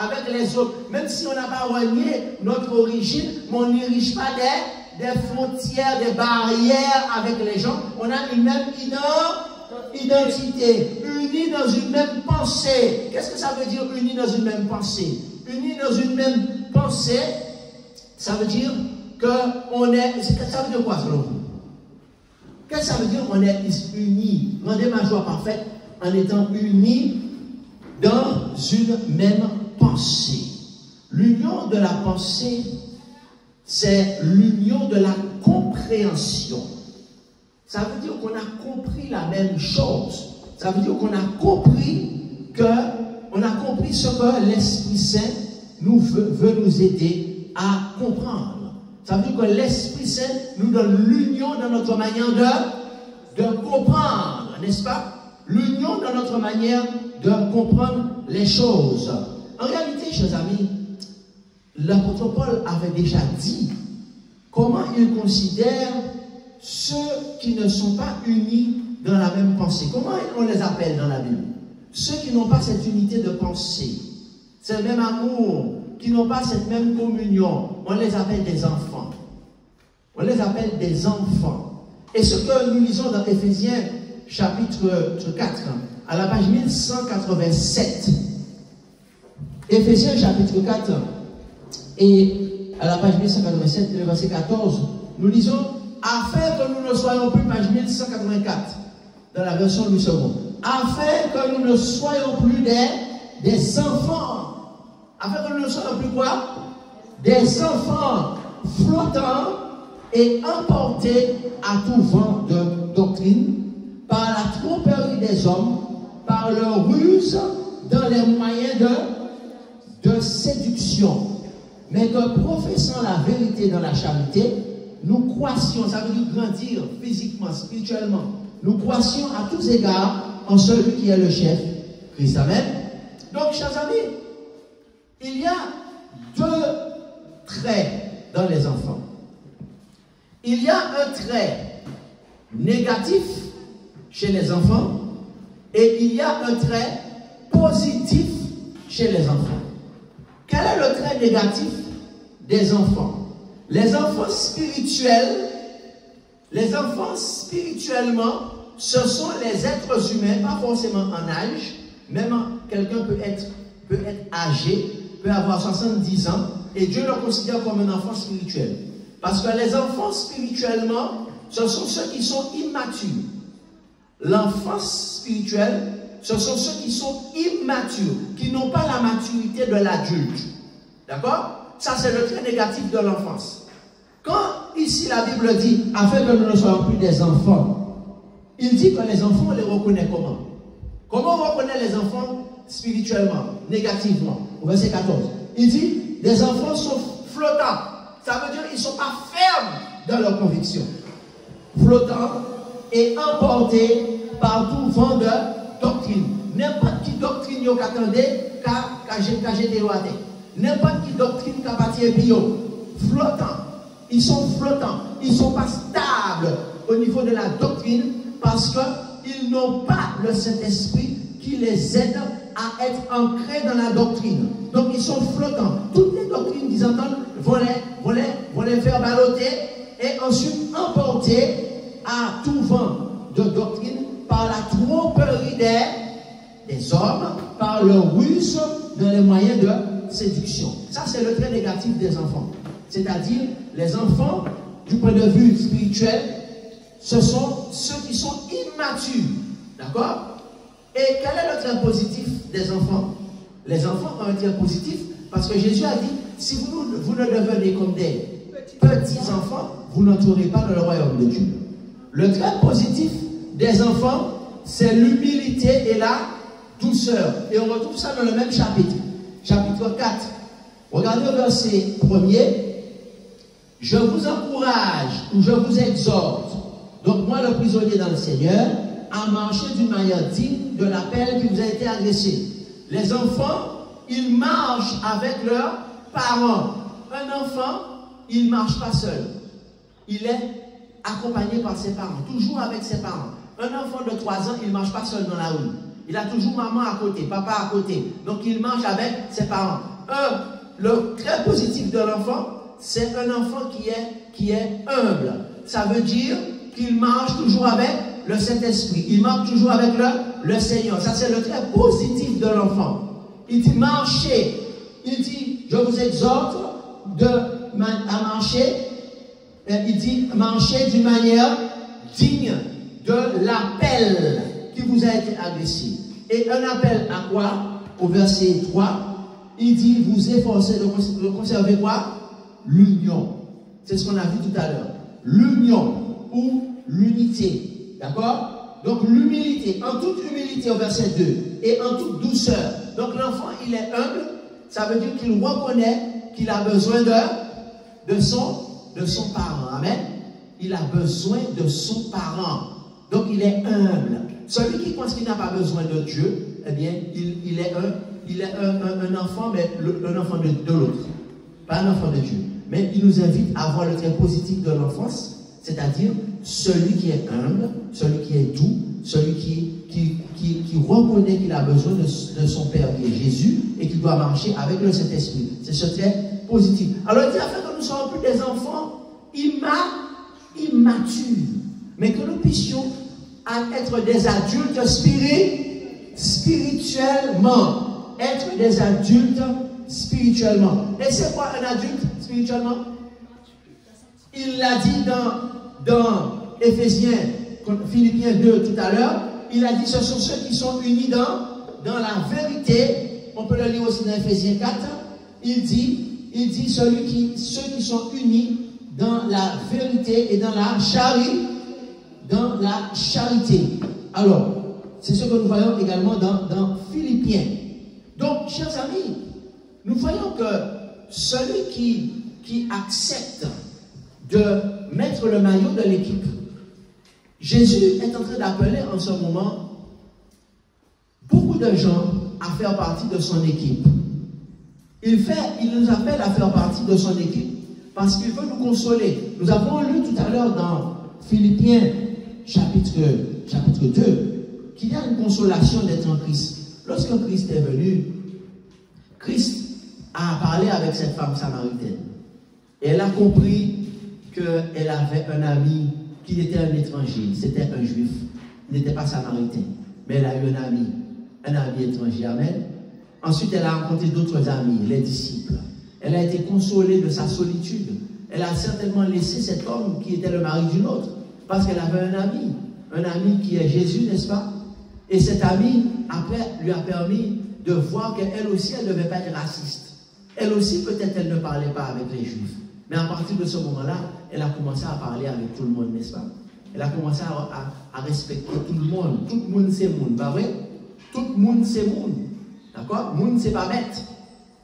avec les autres. Même si on n'a pas renié notre origine, mais on n'érige pas des frontières, des barrières avec les gens. On a une même identité, unis dans une même pensée. Qu'est-ce que ça veut dire unis dans une même pensée? Unis dans une même pensée, ça veut dire qu'on est... Ça veut dire quoi selon vous? Qu'est-ce que ça veut dire qu'on est unis? Rendez ma joie parfaite en étant unis dans une même pensée. L'union de la pensée, c'est l'union de la compréhension. Ça veut dire qu'on a compris la même chose. Ça veut dire qu'on a compris ce que l'Esprit Saint veut nous aider à comprendre. Ça veut dire que l'Esprit Saint nous donne l'union dans notre manière de comprendre, n'est-ce pas? L'union dans notre manière de comprendre les choses. En réalité, chers amis, l'apôtre Paul avait déjà dit comment il considère ceux qui ne sont pas unis dans la même pensée. Comment on les appelle dans la Bible? Ceux qui n'ont pas cette unité de pensée, ce même amour, qui n'ont pas cette même communion, on les appelle des enfants. On les appelle des enfants. Et ce que nous lisons dans Éphésiens chapitre 4, à la page 1187. Éphésiens chapitre 4, et à la page 1187, le verset 14, nous lisons afin que nous ne soyons plus, page 1184, dans la version du second, afin que nous ne soyons plus des enfants. Afin que nous ne soyons plus quoi? Des enfants flottants et emportés à tout vent de doctrine, par la tromperie des hommes, par leur ruse dans les moyens de séduction. Mais que professant la vérité dans la charité, nous croissions, ça veut dire grandir physiquement, spirituellement, nous croissions à tous égards en celui qui est le chef, Christ. Amen. Donc, chers amis, il y a deux traits dans les enfants. Il y a un trait négatif chez les enfants et il y a un trait positif chez les enfants. Quel est le trait négatif des enfants? Les enfants spirituellement, ce sont les êtres humains, pas forcément en âge, même quelqu'un peut être âgé, peut avoir 70 ans, et Dieu le considère comme un enfant spirituel. Parce que les enfants spirituellement, ce sont ceux qui sont immatures. L'enfance spirituelle, ce sont ceux qui sont immatures, qui n'ont pas la maturité de l'adulte. D'accord? Ça, c'est le trait négatif de l'enfance. Quand ici la Bible dit, afin que nous ne soyons plus des enfants, il dit que les enfants, on les reconnaît comment? Comment on reconnaît les enfants spirituellement, négativement? Au verset 14, il dit, les enfants sont flottants. Ça veut dire qu'ils ne sont pas fermes dans leurs convictions. Flottants et emportés par tout vent de doctrine. N'importe qui doctrine vous attendez qu'à jeter l'eau. N'importe qui doctrine qu'a partir bio. Flottants. Ils sont flottants. Ils ne sont pas stables au niveau de la doctrine parce qu'ils n'ont pas le Saint-Esprit qui les aide à être ancrés dans la doctrine. Donc ils sont flottants. Toutes les doctrines qu'ils entendent vont les faire balloter et ensuite emporter à tout vent de doctrine par la tromperie des hommes, par le ruse dans les moyens de séduction. Ça, c'est le trait négatif des enfants. C'est-à-dire, les enfants, du point de vue spirituel, ce sont ceux qui sont immatures. D'accord? Et quel est le trait positif des enfants? Les enfants ont un trait positif parce que Jésus a dit, si vous ne devenez comme des petits-enfants, vous n'entrerez pas dans le royaume de Dieu. Le trait positif des enfants, c'est l'humilité et la douceur. Et on retrouve ça dans le même chapitre. Chapitre 4. Regardez le verset 1er. Je vous encourage ou je vous exhorte, donc moi le prisonnier dans le Seigneur, à marcher d'une manière digne de l'appel qui vous a été adressé. Les enfants, ils marchent avec leurs parents. Un enfant, il ne marche pas seul. Il est accompagné par ses parents, toujours avec ses parents. Un enfant de 3 ans, il ne marche pas seul dans la rue. Il a toujours maman à côté, papa à côté. Donc il marche avec ses parents. Le trait positif de l'enfant, c'est un enfant qui est humble. Ça veut dire qu'il marche toujours avec le Saint-Esprit. Il marche toujours avec le Seigneur. Ça, c'est le trait positif de l'enfant. Il dit marcher. Il dit, je vous exhorte à marcher. Il dit marcher d'une manière digne de l'appel qui vous a été adressé. Et un appel à quoi? Au verset 3, il dit vous efforcez de conserver quoi? L'union. C'est ce qu'on a vu tout à l'heure. L'union ou l'unité. D'accord? Donc l'humilité, en toute humilité au verset 2 et en toute douceur. Donc l'enfant, il est humble, ça veut dire qu'il reconnaît qu'il a besoin de son parent. Amen? Il a besoin de son parent. Donc il est humble. Celui qui pense qu'il n'a pas besoin de Dieu, eh bien, il est un enfant, mais un enfant de l'autre. Pas un enfant de Dieu. Mais il nous invite à voir le trait positif de l'enfance, c'est-à-dire celui qui est humble, celui qui est doux, celui qui reconnaît qu'il a besoin de son Père qui est Jésus et qu'il doit marcher avec le Saint-Esprit. C'est ce trait positif. Alors il dit afin que nous ne soyons plus des enfants immatures, mais que nous puissions être des adultes spirituellement. Être des adultes spirituellement. Et c'est quoi un adulte spirituellement? Il l'a dit dans Philippiens 2 tout à l'heure. Il a dit ce sont ceux qui sont unis dans la vérité. On peut le lire aussi dans Éphésiens 4. Il dit ceux qui sont unis dans la vérité et dans la charité. Alors, c'est ce que nous voyons également dans Philippiens. Donc, chers amis, nous voyons que celui qui accepte de mettre le maillot de l'équipe, Jésus est en train d'appeler en ce moment beaucoup de gens à faire partie de son équipe. Il nous appelle à faire partie de son équipe parce qu'il veut nous consoler. Nous avons lu tout à l'heure dans Philippiens chapitre 2 qu'il y a une consolation d'être en Christ. Lorsque Christ est venu, Christ a parlé avec cette femme samaritaine. Et elle a compris qu'elle avait un ami qui était un étranger, c'était un juif, il n'était pas samaritain, mais elle a eu un ami étranger. Amen. Ensuite, elle a rencontré d'autres amis, les disciples. Elle a été consolée de sa solitude. Elle a certainement laissé cet homme qui était le mari d'une autre, parce qu'elle avait un ami qui est Jésus, n'est-ce pas? Et cet ami, après, lui a permis de voir qu'elle aussi, elle ne devait pas être raciste. Elle aussi, peut-être, elle ne parlait pas avec les Juifs. Mais à partir de ce moment-là, elle a commencé à parler avec tout le monde, n'est-ce pas? Elle a commencé à respecter tout le monde. Tout le monde, c'est monde, pas vrai? Tout le monde, c'est monde. D'accord? Monde, c'est pas bête.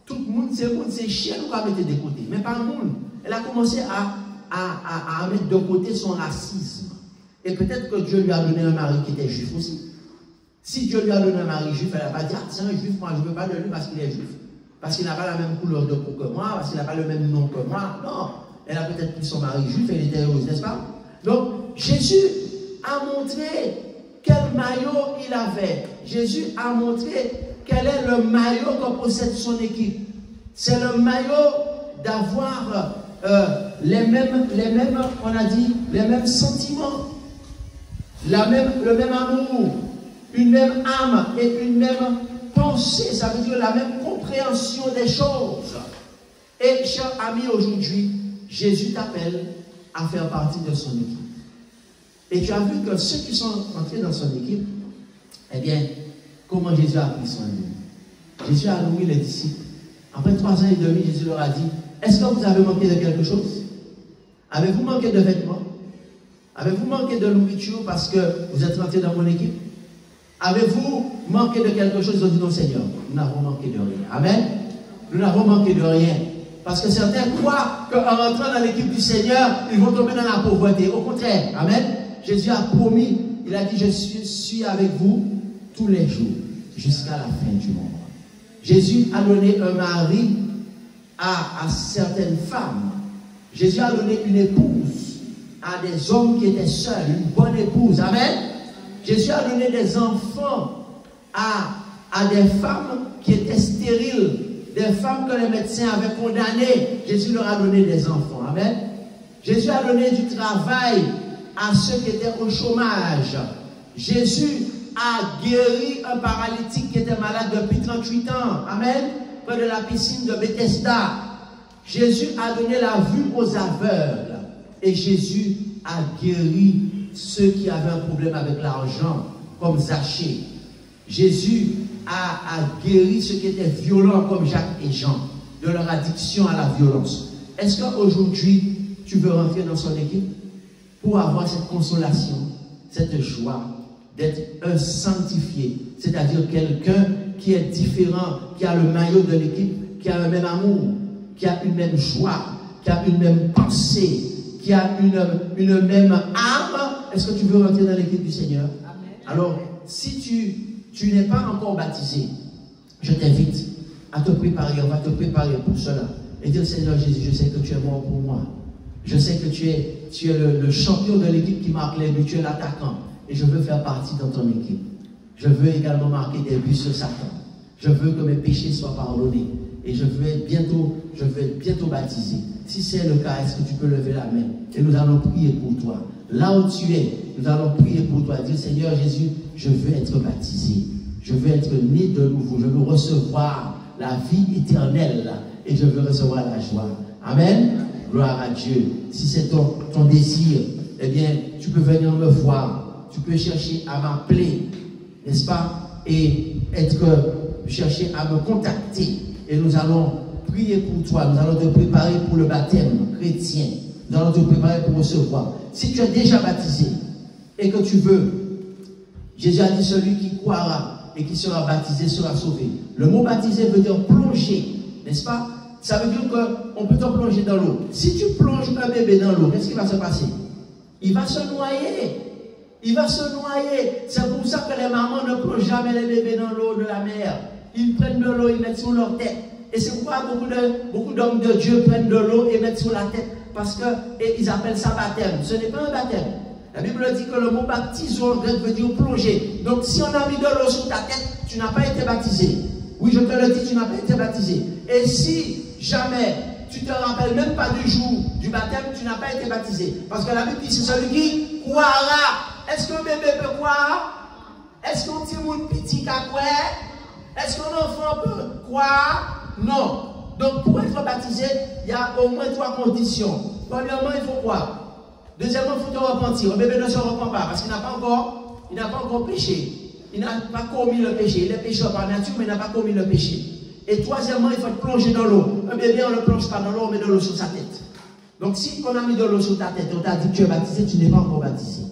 Tout le monde, c'est monde, c'est chien, nous va mettre de côté. Mais pas le monde. Elle a commencé à mettre de côté son racisme. Et peut-être que Dieu lui a donné un mari qui était juif aussi. Si Dieu lui a donné un mari juif, elle n'a pas dit, ah, c'est un juif, moi je ne veux pas de lui parce qu'il est juif. Parce qu'il n'a pas la même couleur de peau que moi, parce qu'il n'a pas le même nom que moi. Non. Elle a peut-être pris son mari juif, elle était heureuse, n'est-ce pas? Donc, Jésus a montré quel maillot il avait. Jésus a montré quel est le maillot que possède son équipe. C'est le maillot d'avoir les mêmes, on a dit, les mêmes sentiments, le même amour, une même âme et une même pensée, ça veut dire la même compréhension des choses. Et cher ami, aujourd'hui, Jésus t'appelle à faire partie de son équipe. Et tu as vu que ceux qui sont entrés dans son équipe, eh bien, comment Jésus a pris soin d'eux? Jésus a nourri les disciples. Après 3 ans et demi, Jésus leur a dit, est-ce que vous avez manqué de quelque chose? Avez-vous manqué de vêtements? Avez-vous manqué de nourriture parce que vous êtes rentrés dans mon équipe? Avez-vous manqué de quelque chose? Ils ont dit non, Seigneur, nous n'avons manqué de rien. Amen. Nous n'avons manqué de rien. Parce que certains croient qu'en rentrant dans l'équipe du Seigneur, ils vont tomber dans la pauvreté. Au contraire, amen. Jésus a promis, il a dit, je suis avec vous tous les jours, jusqu'à la fin du monde. Jésus a donné un mari à certaines femmes. Jésus a donné une épouse à des hommes qui étaient seuls, une bonne épouse. Amen. Jésus a donné des enfants à des femmes qui étaient stériles, des femmes que les médecins avaient condamnées. Jésus leur a donné des enfants. Amen. Jésus a donné du travail à ceux qui étaient au chômage. Jésus a guéri un paralytique qui était malade depuis 38 ans. Amen. Près de la piscine de Bethesda. Jésus a donné la vue aux aveugles. Et Jésus a guéri ceux qui avaient un problème avec l'argent, comme Zachée. Jésus a guéri ceux qui étaient violents, comme Jacques et Jean, de leur addiction à la violence. Est-ce qu'aujourd'hui, tu veux rentrer dans son équipe pour avoir cette consolation, cette joie d'être un sanctifié, c'est-à-dire quelqu'un qui est différent, qui a le maillot de l'équipe, qui a le même amour, qui a une même joie, qui a une même pensée, qui a une même âme? Est-ce que tu veux rentrer dans l'équipe du Seigneur? Amen. Alors, si tu n'es pas encore baptisé, je t'invite à te préparer, on va te préparer pour cela. Et dire, Seigneur Jésus, je sais que tu es mort pour moi. Je sais que tu es le champion de l'équipe qui marque les buts, tu es l'attaquant. Et je veux faire partie dans ton équipe. Je veux également marquer des buts sur Satan. Je veux que mes péchés soient pardonnés. Et je veux être bientôt baptisé. Si c'est le cas, est-ce que tu peux lever la main? Et nous allons prier pour toi. Là où tu es, nous allons prier pour toi. Dire, Seigneur Jésus, je veux être baptisé. Je veux être né de nouveau. Je veux recevoir la vie éternelle. Et je veux recevoir la joie. Amen. Gloire à Dieu. Si c'est ton désir, eh bien, tu peux venir me voir. Tu peux chercher à m'appeler, n'est-ce pas? Et chercher à me contacter. Et nous allons prier pour toi. Nous allons te préparer pour le baptême chrétien. Nous allons te préparer pour recevoir. Si tu es déjà baptisé et que tu veux, Jésus a dit, celui qui croira et qui sera baptisé sera sauvé. Le mot baptisé veut dire plonger, n'est-ce pas? Ça veut dire qu'on peut te plonger dans l'eau. Si tu plonges un bébé dans l'eau, qu'est-ce qui va se passer? Il va se noyer. Il va se noyer. C'est pour ça que les mamans ne plongent jamais les bébés dans l'eau de la mer. Ils prennent de l'eau, ils mettent sur leur tête. Et c'est pourquoi beaucoup d'hommes de Dieu prennent de l'eau et mettent sur la tête. Parce qu'ils appellent ça baptême. Ce n'est pas un baptême. La Bible dit que le mot baptiser en grec veut dire plonger. Donc si on a mis de l'eau sur ta tête, tu n'as pas été baptisé. Oui, je te le dis, tu n'as pas été baptisé. Et si jamais tu ne te rappelles même pas du jour du baptême, tu n'as pas été baptisé. Parce que la Bible dit, c'est celui qui croira. Est-ce qu'un bébé peut croire? Est-ce qu'un petit monde petit peut croire? Est-ce qu'un enfant peut croire? Non. Donc pour être baptisé, il y a au moins 3 conditions. Premièrement, il faut croire. Deuxièmement, il faut te repentir. Un bébé ne se repent pas parce qu'il n'a pas encore péché. Il n'a pas commis le péché. Il est pécheur par nature, mais il n'a pas commis le péché. Et troisièmement, il faut être plongé dans l'eau. Un bébé, on ne le plonge pas dans l'eau, on met de l'eau sur sa tête. Donc si on a mis de l'eau sur ta tête, on t'a dit que tu es baptisé, tu n'es pas encore baptisé.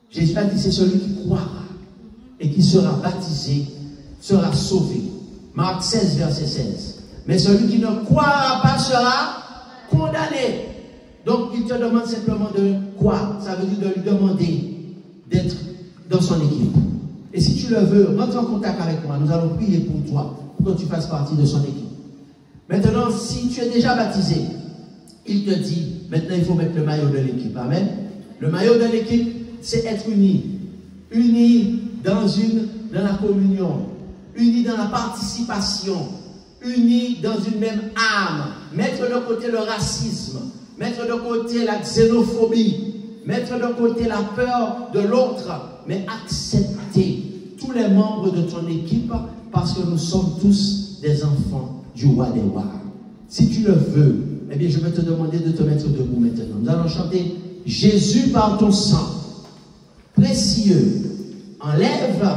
Jésus a dit, c'est celui qui croira et qui sera baptisé, sera sauvé. Marc 16, verset 16. Mais celui qui ne croira pas sera condamné. Donc il te demande simplement de croire. Ça veut dire de lui demander d'être dans son équipe. Et si tu le veux, rentre en contact avec moi. Nous allons prier pour toi, pour que tu fasses partie de son équipe. Maintenant, si tu es déjà baptisé, il te dit, maintenant il faut mettre le maillot de l'équipe. Amen. Le maillot de l'équipe, c'est être uni. Uni dans la communion. Uni dans la participation. Uni dans une même âme. Mettre de côté le racisme. Mettre de côté la xénophobie. Mettre de côté la peur de l'autre. Mais accepter tous les membres de ton équipe parce que nous sommes tous des enfants du roi des rois. Si tu le veux, eh bien je vais te demander de te mettre debout maintenant. Nous allons chanter Jésus par ton sang précieux enlève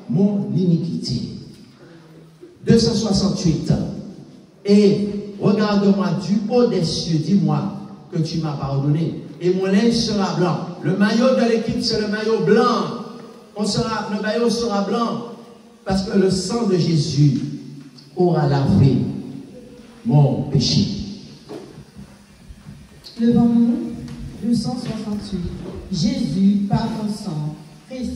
mon iniquité. 268. Et regarde-moi du haut des cieux, dis-moi que tu m'as pardonné. Et mon linge sera blanc. Le maillot de l'équipe, c'est le maillot blanc. Le maillot sera blanc parce que le sang de Jésus aura lavé mon péché. Levons-nous, 268. Jésus par ton sang précieux.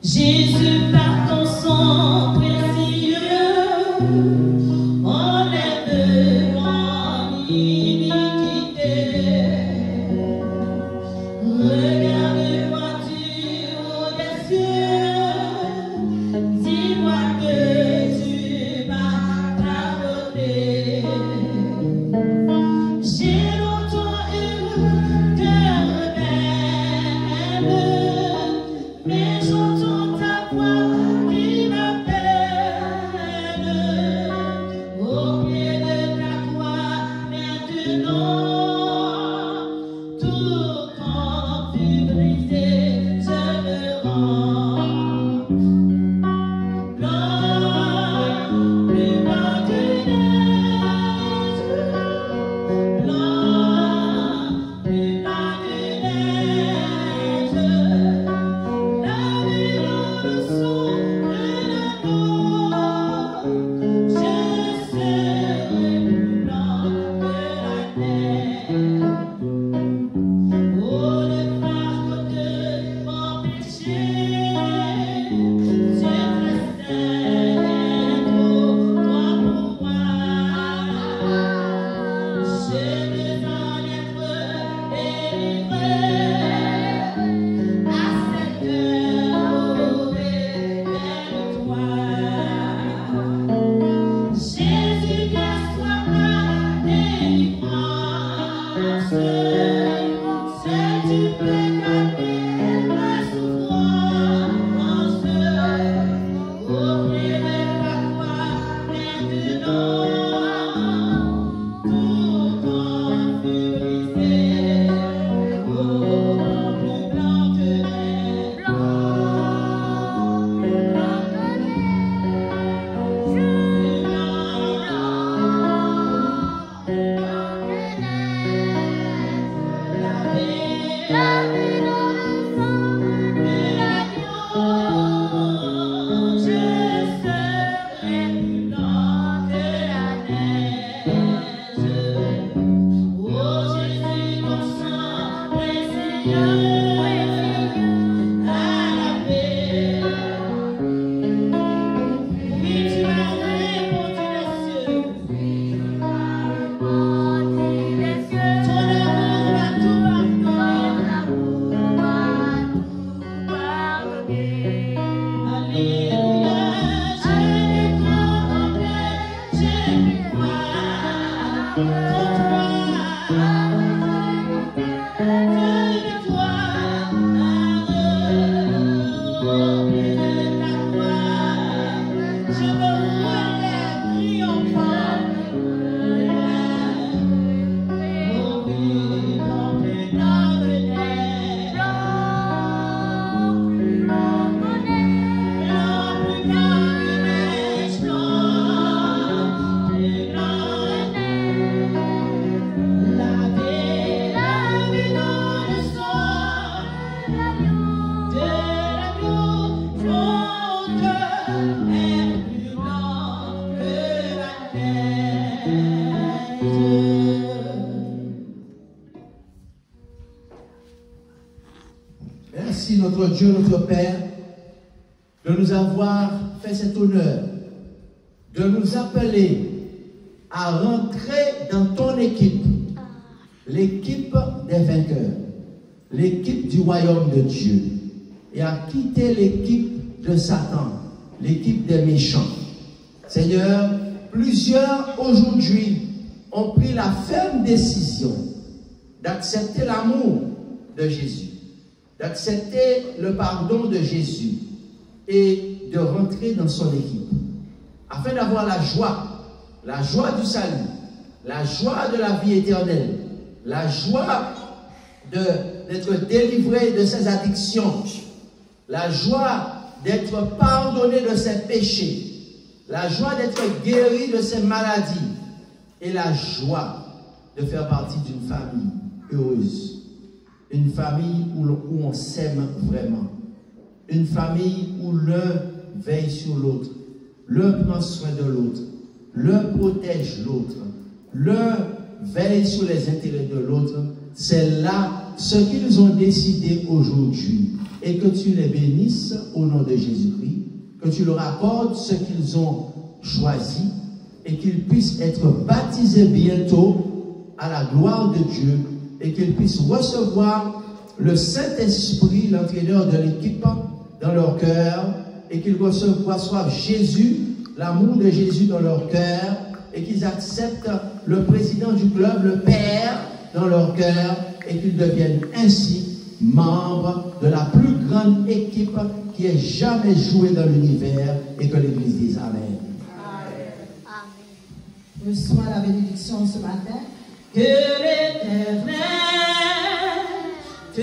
Jésus par ton sang précieux, enlève mon iniquité. Regarde-moi du haut des cieux, dis-moi que tu m'as pardonné. J'ai longtemps eu le cœur rebelle, mais j'entends ta voix qui m'appelle. Au pied de ta croix, maintenant, tout quand tu brisé, je me rends. Blanc, plus blanc que neige, blanc, plus blanc que neige. Lavé dans le sang de l'agneau, je serai plus blanc que la neige. Oh, le fardeau de mon péché, Dieu reste trop grand pour moi. Je veux en être délivré à cette heure vers toi. Jésus, laisse-toi ma délivrance. Seul tu peux calmer ma souffrance. Au pied de ta croix, maintenant, tout en fut brisé. Oh, plus blanc que neige, plus blanc que neige, plus blanc, lavé dans le sang de l'agneau, je serai plus blanc que la neige. Oh Jésus, ton sang précieux a lavé Merci notre Dieu, notre Père, de nous avoir fait cet honneur, de nous appeler à rentrer dans ton équipe, l'équipe des vainqueurs, l'équipe du royaume de Dieu, et à quitter l'équipe de Satan, l'équipe des méchants. Seigneur, plusieurs aujourd'hui ont pris la ferme décision d'accepter l'amour de Jésus, d'accepter le pardon de Jésus et de rentrer dans son équipe, afin d'avoir la joie du salut, la joie de la vie éternelle, la joie d'être délivré de ses addictions, la joie d'être pardonné de ses péchés, la joie d'être guéri de ses maladies et la joie de faire partie d'une famille heureuse, une famille où on s'aime vraiment, une famille où l'un veille sur l'autre, l'un prend soin de l'autre, l'un protège l'autre, l'un veille sur les intérêts de l'autre. C'est là ce qu'ils ont décidé aujourd'hui. Et que tu les bénisses au nom de Jésus-Christ, que tu leur accordes ce qu'ils ont choisi et qu'ils puissent être baptisés bientôt à la gloire de Dieu et qu'ils puissent recevoir le Saint-Esprit, l'entraîneur de l'équipe, dans leur cœur et qu'ils reçoivent Jésus, l'amour de Jésus dans leur cœur et qu'ils acceptent le président du club, le Père, dans leur cœur et qu'ils deviennent ainsi membres de la plus grande équipe qui ait jamais joué dans l'univers et que l'Église dise Amen. Amen. Reçois la bénédiction ce matin. Que l'Éternel te